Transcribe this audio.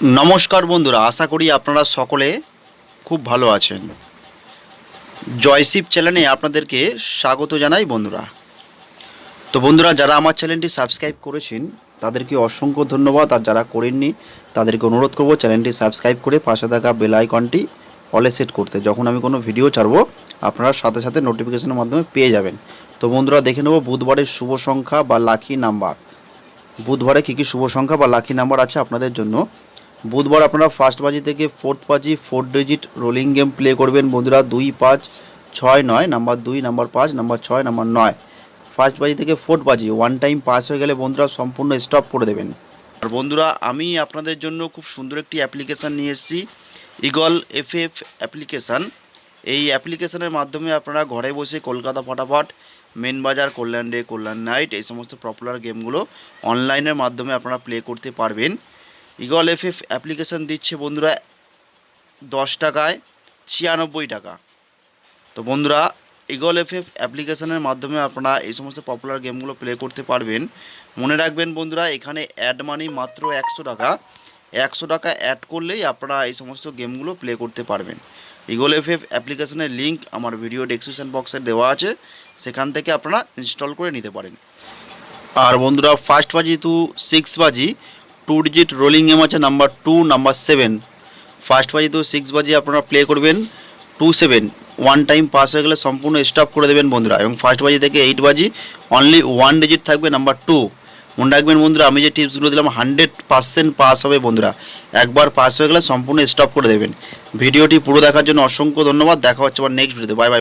नमस्कार बंधुरा आशा करी आपनारा सकले खूब भालो आछेन। जयशिव चैनेले आपनादेरके स्वागत जानाई बंधुरा। तो बंधुरा जारा आमार चैनलटी सबस्क्राइब करेछेन तादेरके असंख्य धन्यवाद और जारा करेननि तादेरके अनुरोध करब चैनलटी सबस्क्राइब करे पाशे थाका बेल आइकनटी अले सेट करते। जखन आमि कोनो भिडियो छाड़बो आपनारा साथे साथे नोटिफिकेशनेर माध्यमे पेये जाबेन। तो बंधुरा देखे नेब बुधबारेर शुभ संख्या बा लाकी नाम्बार, बुधबारे की शुभ संख्या बा लाकी नाम्बार आछे आपनादेर जन्य। बुधवार अपना फार्स्ट बाजी থেকে फोर्थ बाजी 4 डिजिट रोलिंग गेम प्ले करबेन बंधुरा 2 5 6 9 number 2 number 5 number 6 number 9 first बाजी থেকে फोर्थ बाजी वन टाइम पास हो गेले बंधुरा सम्पूर्ण स्टप করে দেবেন। আর বন্ধুরা আমি আপনাদের জন্য খুব সুন্দর একটি অ্যাপ্লিকেশন নিয়ে এসেছি, ইগল এফএফ অ্যাপ্লিকেশন। এই অ্যাপ্লিকেশনের মাধ্যমে আপনারা ঘরে বসে কলকাতা ফটাফট, মেন বাজার, কল্যাণ ডে, কল্যাণ নাইট এই সমস্ত পপুলার গেমগুলো অনলাইনের মাধ্যমে আপনারা প্লে করতে পারবেন। ইগল এফএফ অ্যাপ্লিকেশন দিচ্ছে বন্ধুরা 10 টাকায় 96 টাকা। তো বন্ধুরা ইগল এফএফ অ্যাপ্লিকেশনের মাধ্যমে আপনারা এই সমস্ত পপুলার গেমগুলো প্লে করতে পারবেন। মনে রাখবেন বন্ধুরা এখানে অ্যাড মানি মাত্র 100 টাকা। 100 টাকা অ্যাড করলেই আপনারা এই সমস্ত গেমগুলো প্লে করতে পারবেন। ইগল এফএফ অ্যাপ্লিকেশনের লিঙ্ক আমার ভিডিও ডেসক্রিপশন বক্সে দেওয়া আছে, সেখান থেকে আপনারা ইনস্টল করে নিতে পারেন। আর বন্ধুরা ফার্স্ট বাজি টু 6 বাজি 2 डिजिट रोलिंग गेम আছে नम्बर 2 नम्बर 7 फार्स्ट बाजी तो 6 बाजी আপনারা প্লে করবেন 2 7 ওয়ান টাইম পাস হয়ে গেলে সম্পূর্ণ স্টপ করে দেবেন বন্ধুরা। এবং ফার্স্ট বাজি থেকে 8 বাজি অনলি 1 ডিজিট থাকবে নাম্বার 2। মনে রাখবেন বন্ধুরা আমি যে টিপসগুলো দিলাম 100% পাস হবে বন্ধুরা। একবার পাস হয়ে গেলে সম্পূর্ণ স্টপ করে দেবেন। ভিডিওটি পুরো দেখার জন্য অসংখ্য ধন্যবাদ। দেখা হচ্ছে আবার নেক্সট ভিডিওতে। Bye bye.